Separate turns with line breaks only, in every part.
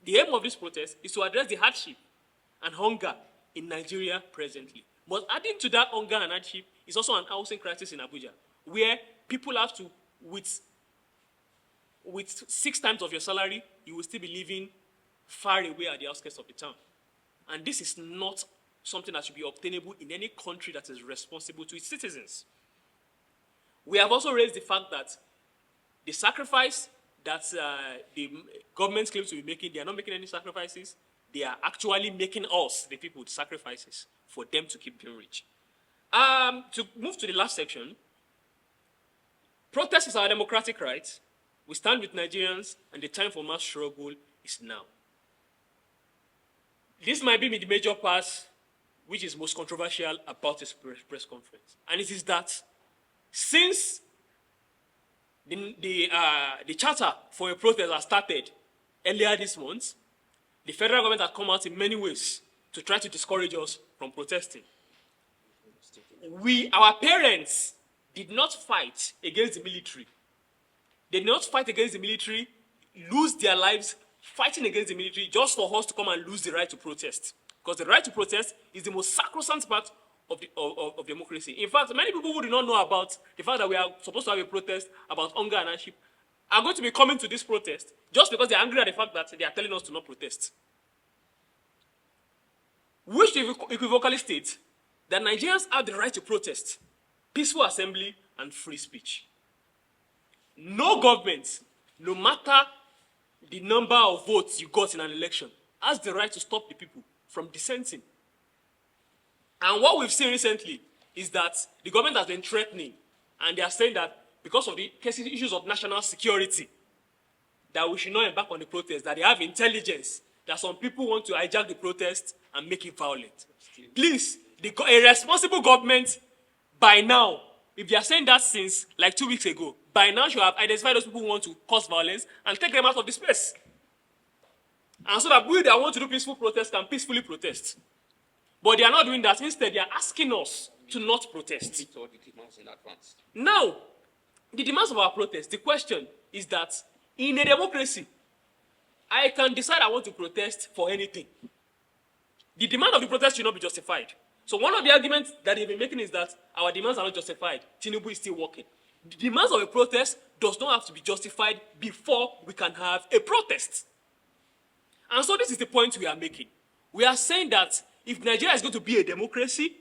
The aim of this protest is to address the hardship and hunger in Nigeria presently. But adding to that hunger and hardship is also an housing crisis in Abuja, where people have to, with 6 times of your salary, you will still be living far away at the outskirts of the town. And this is not something that should be obtainable in any country that is responsible to its citizens. We have also raised the fact that the sacrifice that the government claims to be making, they are not making any sacrifices. They are actually making us, the people, sacrifices for them to keep being rich. To move to the last section, protest is our democratic right. We stand with Nigerians, and the time for mass struggle is now. This might be the major part which is most controversial about this press conference. And it is that since the charter for a protest has started earlier this month, the federal government has come out in many ways to try to discourage us from protesting. Our parents did not fight against the military. They did not fight against the military, lose their lives fighting against the military just for us to come and lose the right to protest. Because the right to protest is the most sacrosanct part of democracy. In fact, many people who do not know about the fact that we are supposed to have a protest about hunger and hardship are going to be coming to this protest just because they are angry at the fact that they are telling us to not protest. Which equivocally states that Nigerians have the right to protest, peaceful assembly, and free speech. No government, no matter the number of votes you got in an election, has the right to stop the people from dissenting. And what we've seen recently is that the government has been threatening, and they are saying that because of the issues of national security, that we should not embark on the protest, that they have intelligence, that some people want to hijack the protest and make it violent. Please, a responsible government, by now, if they are saying that since like 2 weeks ago, by now should have identified those people who want to cause violence and take them out of the space. And so that we that want to do peaceful protest can peacefully protest. But they are not doing that. Instead, they are asking us to not protest. Now, the demands of our protest, the question is that in a democracy, I can decide I want to protest for anything. The demand of the protest should not be justified. So one of the arguments that they've been making is that our demands are not justified. Tinubu is still working. The demands of a protest does not have to be justified before we can have a protest. And so this is the point we are making. We are saying that if Nigeria is going to be a democracy,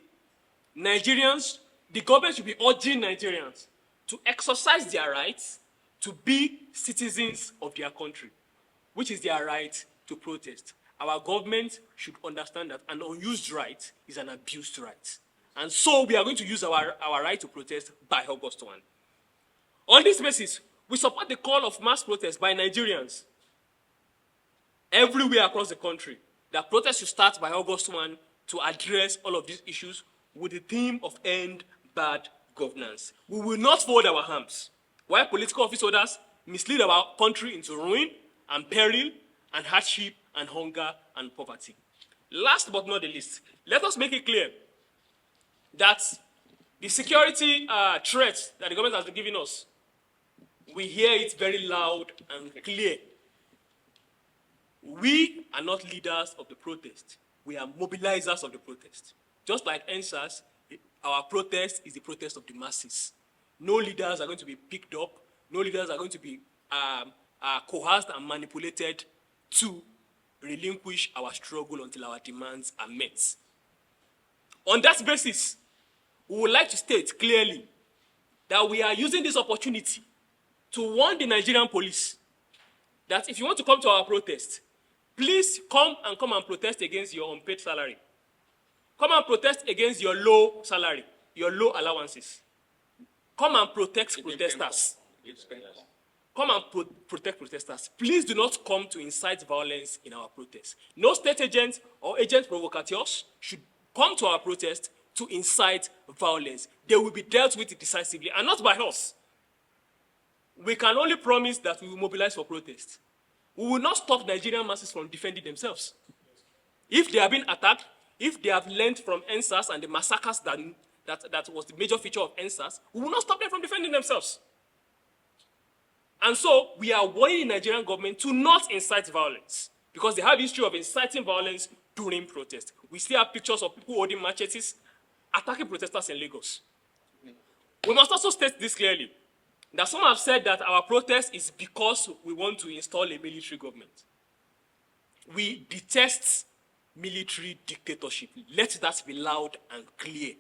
the government should be urging Nigerians to exercise their rights to be citizens of their country, which is their right to protest. Our government should understand that an unused right is an abused right. And so we are going to use our right to protest by August 1. On this basis, we support the call of mass protest by Nigerians everywhere across the country, that protests should start by August 1 to address all of these issues with the theme of end bad governance. We will not fold our arms while political office holders mislead our country into ruin and peril and hardship and hunger and poverty. Last but not the least, let us make it clear that the security threat that the government has been giving us, we hear it very loud and clear. We are not leaders of the protest. We are mobilizers of the protest. Just like ENDSARS, our protest is the protest of the masses. No leaders are going to be picked up. No leaders are going to be coerced and manipulated to relinquish our struggle until our demands are met. On that basis, we would like to state clearly that we are using this opportunity to warn the Nigerian police that if you want to come to our protest, please come and protest against your unpaid salary. Come and protest against your low salary, your low allowances. Come and protect protesters. Come and protect protesters. Please do not come to incite violence in our protest. No state agent or agent provocateurs should come to our protest to incite violence. They will be dealt with decisively, and not by us. We can only promise that we will mobilize for protest. We will not stop Nigerian masses from defending themselves. If they have been attacked, if they have learned from ENDSARS and the massacres that was the major feature of ENDSARS, we will not stop them from defending themselves. And so we are warning the Nigerian government to not incite violence. because they have history of inciting violence during protest. We still have pictures of people holding machetes, attacking protesters in Lagos. We must also state this clearly, that some have said that our protest is because we want to install a military government. We detest military dictatorship. Let that be loud and clear.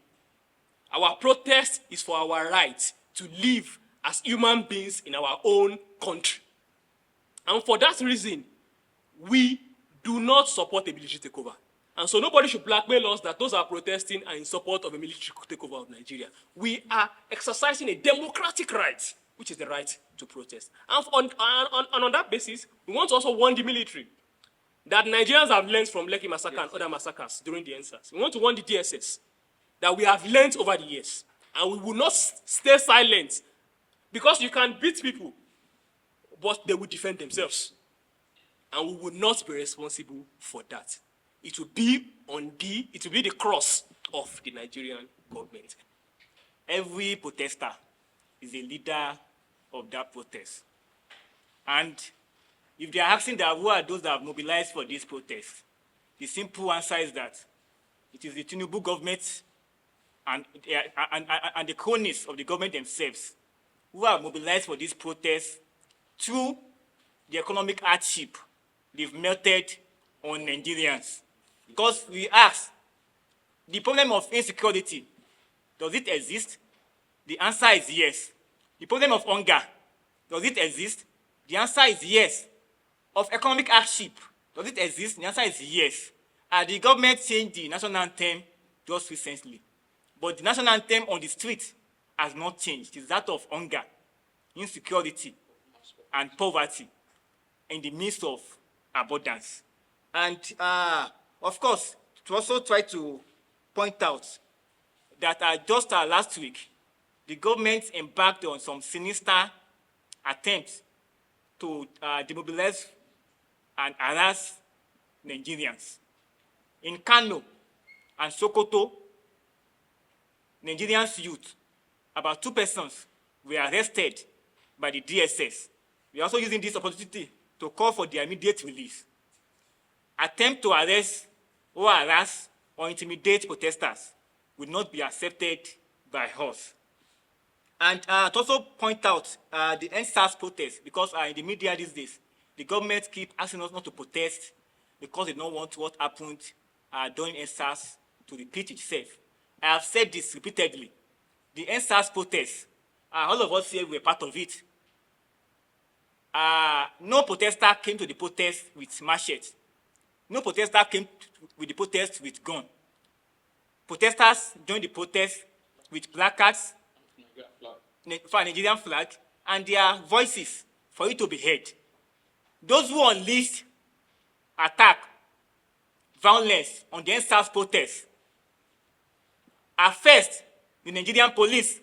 Our protest is for our right to live as human beings in our own country. And for that reason, we do not support a military takeover. And so nobody should blackmail us that those are protesting are in support of a military takeover of Nigeria. We are exercising a democratic right, which is the right to protest. And on that basis, we want to also warn the military that Nigerians have learned from Lekki massacre and other massacres during the ENDSARS. We want to warn the DSS that we have learned over the years, and we will not stay silent, because you can beat people, but they will defend themselves. And we will not be responsible for that. It will be the cross of the Nigerian government.
Every protester is a leader of that protest. And if they are asking that who are those that have mobilized for this protest, the simple answer is that it is the Tinubu government and the cronies of the government themselves who have mobilized for this protest through the economic hardship they've melted on Nigerians. Because we ask, the problem of insecurity, does it exist? The answer is yes. The problem of hunger, does it exist? The answer is yes. Of economic hardship, does it exist? The answer is yes. The government changed the national anthem just recently. But the national anthem on the street has not changed. It is that of hunger, insecurity, and poverty in the midst of abundance. And of course, to also try to point out that just last week, the government embarked on some sinister attempts to demobilize and harass Nigerians. In Kano and Sokoto, Nigerians youth, about 2 persons were arrested by the DSS. We are also using this opportunity to call for their immediate release. Attempt to arrest or harass or intimidate protesters will not be accepted by us. And to also point out the ENDSARS protest, because in the media these days, the government keep asking us not to protest because they don't want what happened during ENDSARS to repeat itself. I have said this repeatedly. The ENDSARS protest, all of us here were part of it. No protester came to the protest with machete. No protester came with the protest with gun. Protesters joined the protest with placards for a Nigerian flag and their voices for it to be heard. Those who unleashed attack, violence on the ENDSARS protest are first the Nigerian police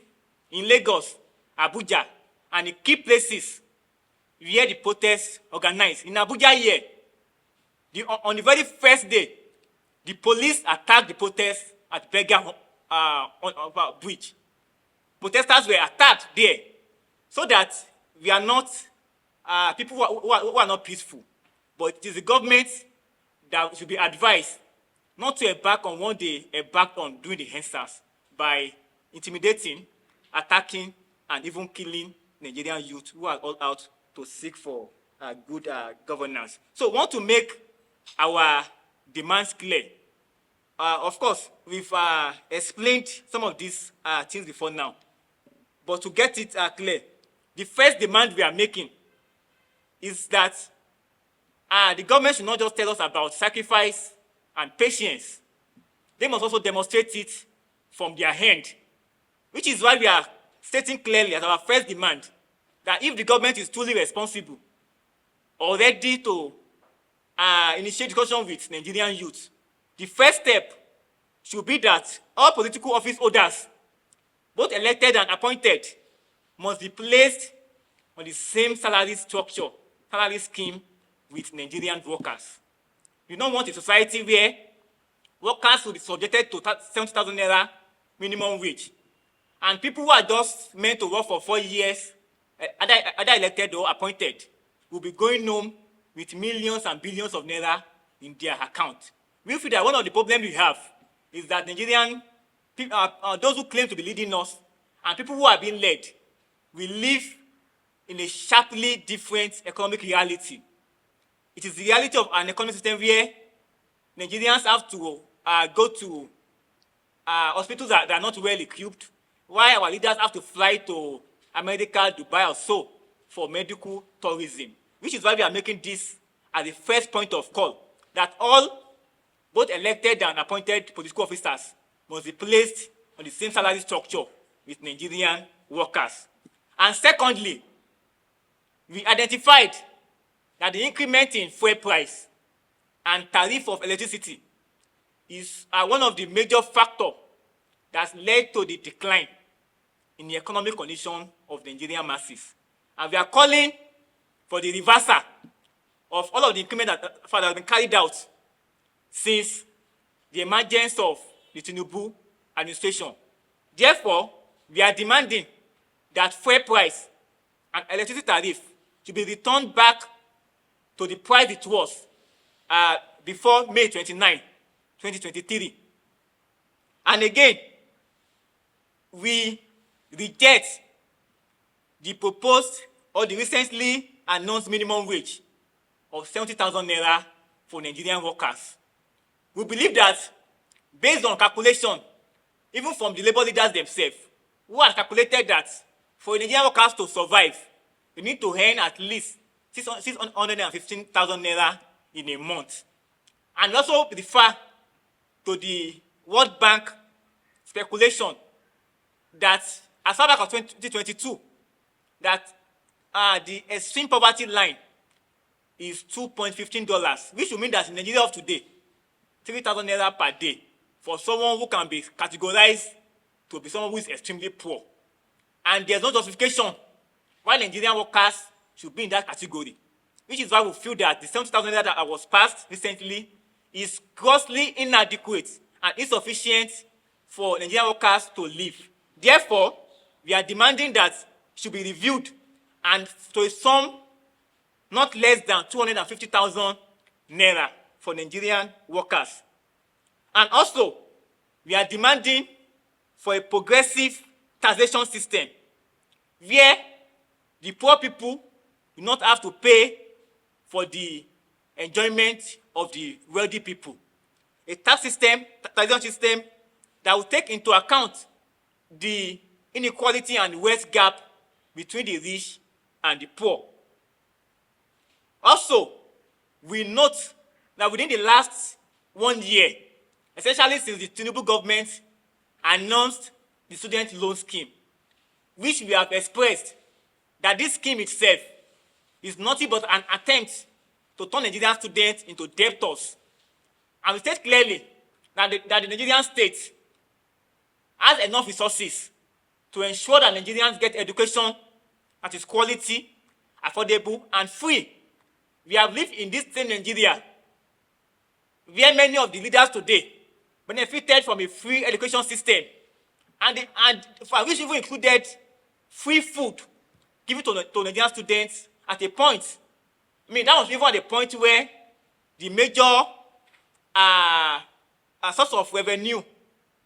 in Lagos, Abuja, and in key places where the protests organized. In Abuja here, on the very first day, the police attacked the protest at Berger Bridge. Protesters were attacked there, so that we are not people who are not peaceful, but it is the government that should be advised not to embark on what they embarked on during the ENDSARS by intimidating, attacking, and even killing Nigerian youth who are all out to seek for good governance. So we want to make our demands clear. Of course, we've explained some of these things before now, but to get it clear, the first demand we are making is that the government should not just tell us about sacrifice and patience. They must also demonstrate it from their hand, which is why we are stating clearly as our first demand that if the government is truly responsible or ready to initiate discussion with Nigerian youth, the first step should be that all political office holders, both elected and appointed, must be placed on the same salary structure, salary scheme with Nigerian workers. We don't want a society where workers will be subjected to 70,000 naira minimum wage, and people who are just meant to work for 4 years, either elected or appointed, will be going home with millions and billions of naira in their account. We feel that one of the problems we have is that Nigerian those who claim to be leading us and people who are being led will live in a sharply different economic reality. It is the reality of an economic system where Nigerians have to go to hospitals that are not well equipped, while our leaders have to fly to America, Dubai or so for medical tourism, which is why we are making this as the first point of call, that all both elected and appointed political officers must be placed on the same salary structure with Nigerian workers. And secondly, we identified that the increment in fuel price and tariff of electricity is one of the major factors that has led to the decline in the economic condition of the Nigerian masses. And we are calling for the reversal of all of the increment that have been carried out since the emergence of the Tinubu administration. Therefore, we are demanding that fuel price and electricity tariff should be returned back to the price it was before May 29, 2023. And again, we reject the proposed or the recently announced minimum wage of 70,000 naira for Nigerian workers. We believe that, based on calculation, even from the labor leaders themselves, who have calculated that for Nigerian workers to survive, we need to earn at least 615,000 naira in a month. And also refer to the World Bank speculation that as far back as 2022, that the extreme poverty line is $2.15, which will mean that in Nigeria of today, 3,000 naira per day for someone who can be categorized to be someone who is extremely poor. And there's no justification why Nigerian workers should be in that category, which is why we feel that the 70,000 naira that was passed recently is grossly inadequate and insufficient for Nigerian workers to live. Therefore, we are demanding that it should be reviewed and to a sum not less than 250,000 naira for Nigerian workers. And also, we are demanding for a progressive taxation system where the poor people do not have to pay for the enjoyment of the wealthy people. A taxation system that will take into account the inequality and wealth gap between the rich and the poor. Also, we note that within the last 1 year, essentially since the Tinubu government announced the student loan scheme, which we have expressed that this scheme itself is nothing but an attempt to turn Nigerian students into debtors. And we state clearly that the Nigerian state has enough resources to ensure that Nigerians get education that is quality, affordable, and free. We have lived in this same Nigeria where many of the leaders today benefited from a free education system, and for which even included free food given to Nigerian students at a point. I mean, that was even at the point where the major source of revenue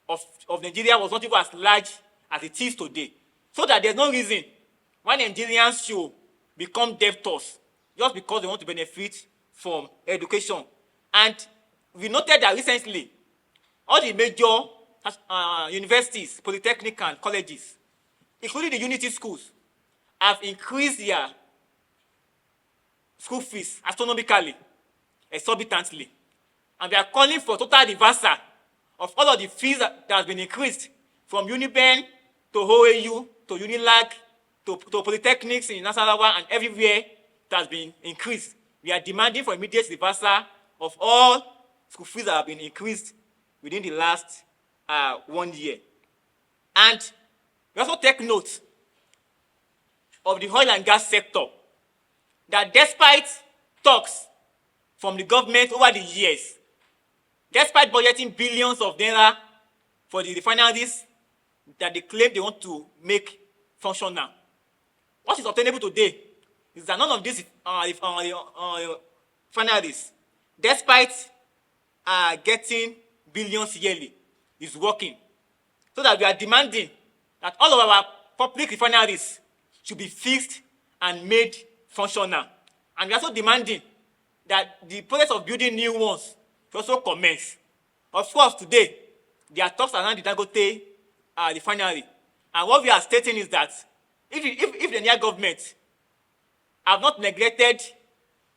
of Nigeria was not even as large as it is today. So that there's no reason why Nigerians should become debtors just because they want to benefit from education. And we noted that recently, all the major universities, polytechnic and colleges, including the unity schools, have increased their school fees astronomically, exorbitantly. And we are calling for total reversal of all of the fees that has been increased from Uniben to OAU to Unilag to polytechnics in Nasarawa and everywhere that has been increased. We are demanding for immediate reversal of all school fees that have been increased within the last 1 year. And we also take note of the oil and gas sector, that despite talks from the government over the years, despite budgeting billions of naira for the refineries that they claim they want to make functional, what is obtainable today is that none of these refineries, despite getting billions yearly, is working. So that we are demanding that all of our public refineries should be fixed and made functional. And we are also demanding that the process of building new ones should also commence. Of course, today, there are talks around the Dangote refinery. And what we are stating is that if the Nigerian government have not neglected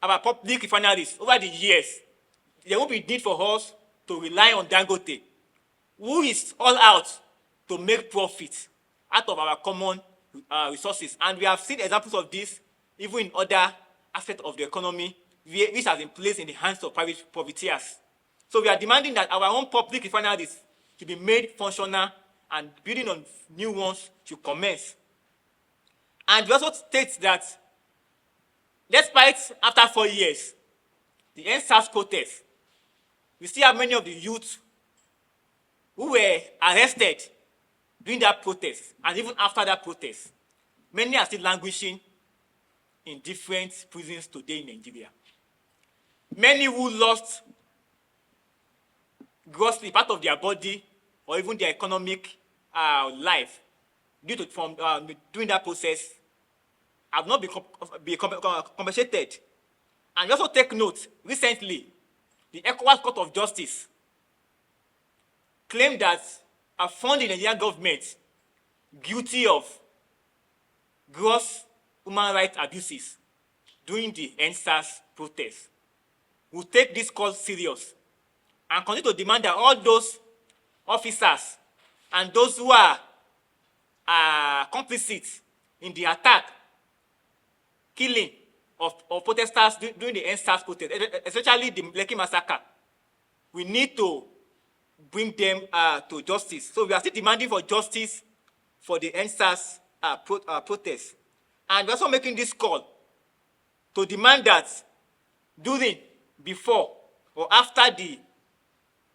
our public refineries over the years, there won't be need for us to rely on Dangote, who is all out to make profit out of our common resources. And we have seen examples of this even in other aspects of the economy, which has been placed in the hands of private profiteers. So we are demanding that our own public refineries should be made functional and building on new ones should commence. And we also state that despite after 4 years, the ENDSARS protest, we still have many of the youth who were arrested during that protest and even after that protest. Many are still languishing in different prisons today in Nigeria. Many who lost grossly part of their body or even their economic life due to during that process have not been compensated. And we also take note, recently, the ECOWAS Court of Justice claimed that found the Nigerian government guilty of gross human rights abuses during the ENDSARS protest. We'll take this cause serious and continue to demand that all those officers and those who are complicit in the attack, killing of protesters during the ENDSARS protest, especially the Lekki massacre, we need to bring them to justice. So we are still demanding for justice for the ENDSARS protest. And we're also making this call to demand that during, before, or after the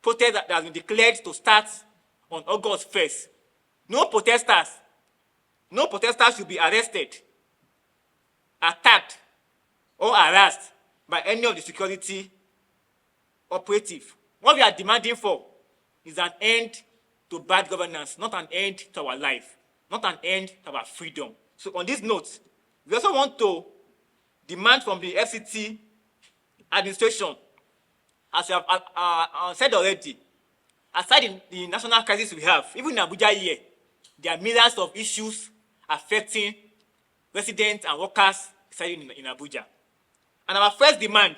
protest that has been declared to start on August 1st, no protesters should be arrested, attacked, or harassed by any of the security operatives. What we are demanding for is an end to bad governance, not an end to our life, not an end to our freedom. So on this note, we also want to demand from the FCT administration, as we have said already, aside the national crisis we have, even in Abuja here, there are millions of issues affecting residents and workers residing in Abuja. And our first demand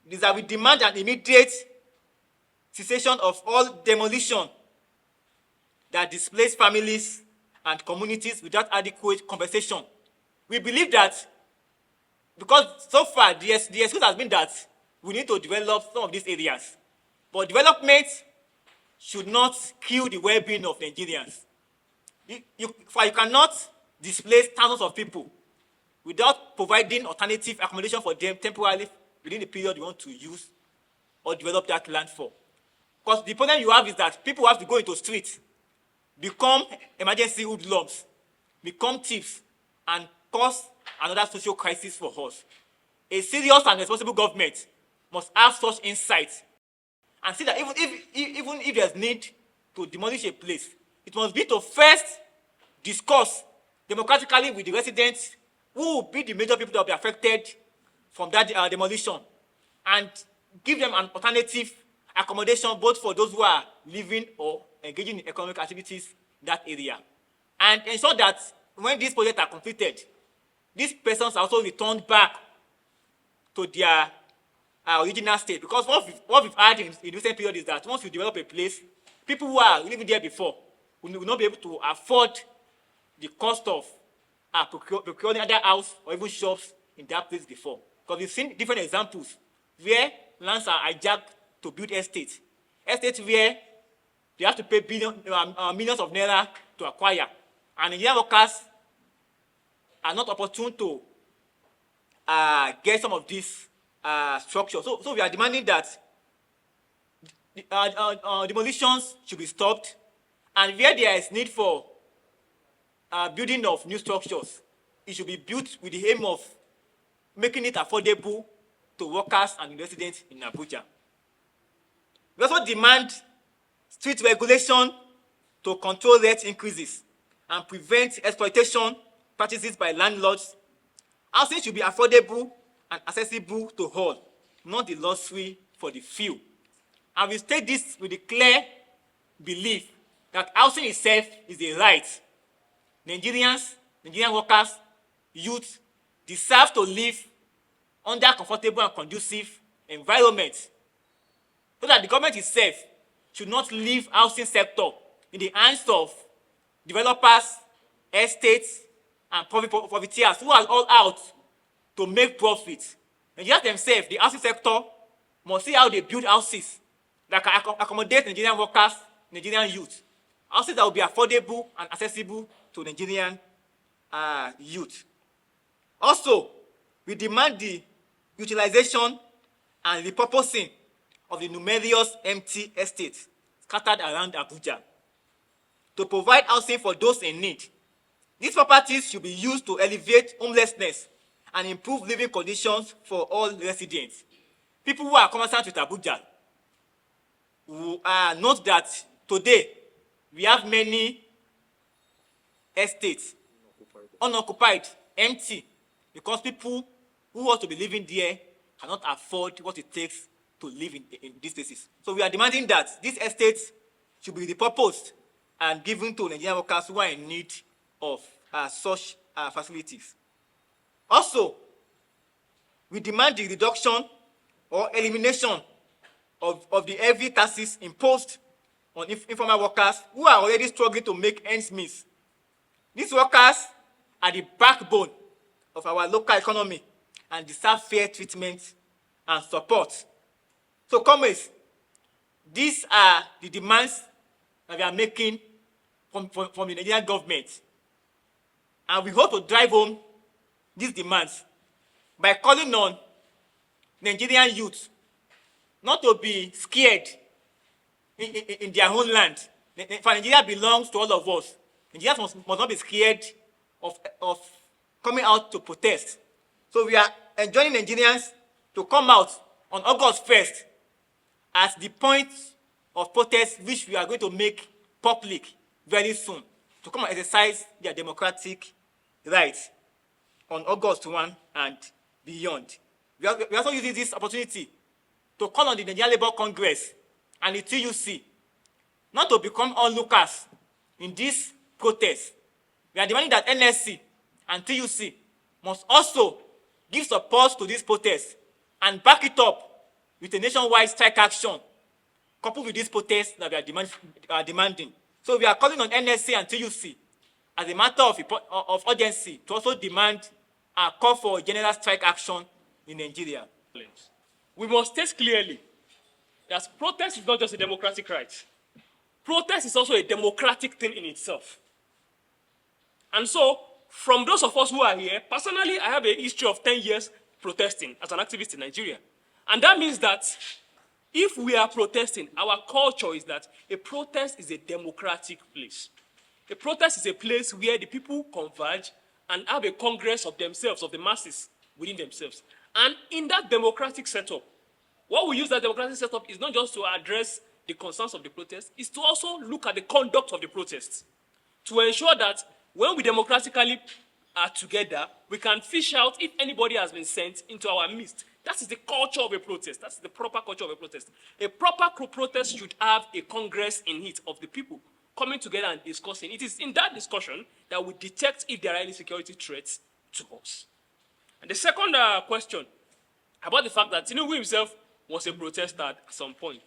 is that we demand an immediate cessation of all demolition that displaces families and communities without adequate compensation. We believe that because so far the excuse has been that we need to develop some of these areas. But development should not kill the well-being of Nigerians. You cannot displace thousands of people without providing alternative accommodation for them temporarily within the period you want to use or develop that land for. Because the problem you have is that people have to go into streets, become emergency hoodlums, become thieves, and cause another social crisis for us. A serious and responsible government must have such insight and see that even if there's need to demolish a place, it must be to first discuss democratically with the residents who will be the major people that will be affected from that demolition, and give them an alternative accommodation both for those who are living or engaging in economic activities in that area, and ensure that when these projects are completed, these persons are also returned back to their original state. Because what we've had in recent period is that once you develop a place, people who are living there before will not be able to afford the cost of procuring other house or even shops in that place before. Because we've seen different examples where lands are hijacked to build estates where they have to pay millions of naira to acquire, and Nigerian workers are not opportune to get some of these structures. So we are demanding that demolitions should be stopped, and where there is need for building of new structures, it should be built with the aim of making it affordable to workers and residents in Abuja. We also demand strict regulation to control rent increases and prevent exploitation practices by landlords. Housing should be affordable and accessible to all, not the luxury for the few. And we state this with the clear belief that housing itself is a right. Nigerian workers, youth deserve to live under comfortable and conducive environment, so that the government itself should not leave housing sector in the hands of developers, estates, and profiteers who are all out to make profit. Nigerians themselves, the housing sector, must see how they build houses that can accommodate Nigerian workers, Nigerian youth. Houses that will be affordable and accessible to Nigerian youth. Also, we demand the utilization and repurposing of the numerous empty estates scattered around Abuja to provide housing for those in need. These properties should be used to alleviate homelessness and improve living conditions for all residents. People who are conversant with Abuja will note that today we have many estates unoccupied, empty, because people who want to be living there cannot afford what it takes to live in these places. So we are demanding that these estates should be repurposed and given to Nigerian workers who are in need of such facilities. Also, we demand the reduction or elimination of the heavy taxes imposed on informal workers who are already struggling to make ends meet. These workers are the backbone of our local economy and deserve fair treatment and support. So, comrades, these are the demands that we are making from the Nigerian government. And we hope to drive home these demands by calling on Nigerian youth not to be scared in their own land. For Nigeria belongs to all of us. Nigerians must not be scared of coming out to protest. So we are enjoining Nigerians to come out on August 1st as the point of protest which we are going to make public very soon, to come and exercise their democratic rights on August 1 and beyond. We are also using this opportunity to call on the Nigerian Labour Congress and the TUC not to become onlookers in this protest. We are demanding that NSC and TUC must also give support to this protest and back it up with a nationwide strike action coupled with this protest that we are demanding. So we are calling on NSC and TUC as a matter of urgency to also demand a call for general strike action in Nigeria.
We must state clearly that protest is not just a democratic right. Protest is also a democratic thing in itself. And so, from those of us who are here, personally, I have a history of 10 years protesting as an activist in Nigeria. And that means that if we are protesting, our culture is that a protest is a democratic place. A protest is a place where the people converge and have a congress of themselves, of the masses within themselves. And in that democratic setup, what we use that democratic setup is not just to address the concerns of the protest, it's to also look at the conduct of the protests, to ensure that when we democratically are together, we can fish out if anybody has been sent into our midst. That is the culture of a protest. That's the proper culture of a protest. A proper protest should have a congress in it of the people coming together and discussing. It is in that discussion that we detect if there are any security threats to us. And the second question about the fact that Tinubu himself was a protester at some point.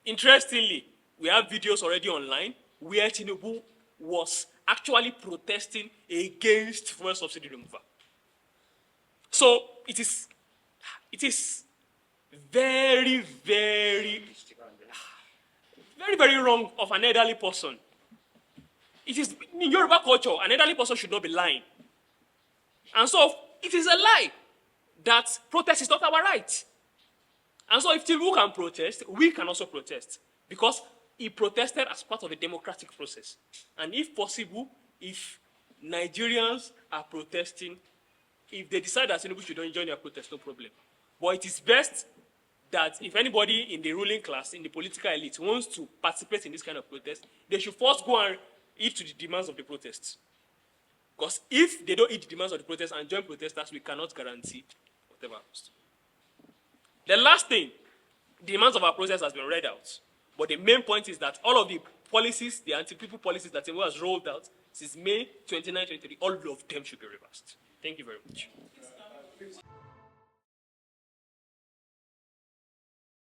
Interestingly, we have videos already online where Tinubu was actually protesting against fuel subsidy removal. So it is very, very, very, very wrong of an elderly person. It is in Yoruba culture, an elderly person should not be lying. And so it is a lie that protest is not our right. And so if Tinubu can protest, we can also protest, because he protested as part of a democratic process. And if possible, if Nigerians are protesting, if they decide that Tinubu should join their protest, no problem. But it is best that if anybody in the ruling class, in the political elite, wants to participate in this kind of protest, they should first go and heed to the demands of the protests. Because if they don't heed the demands of the protest and join protesters, we cannot guarantee whatever happens. The last thing, the demands of our protest has been read out. But the main point is that all of the policies, the anti-people policies that Tinubu has rolled out since May 29, 2023, all of them should be reversed. Thank you very much.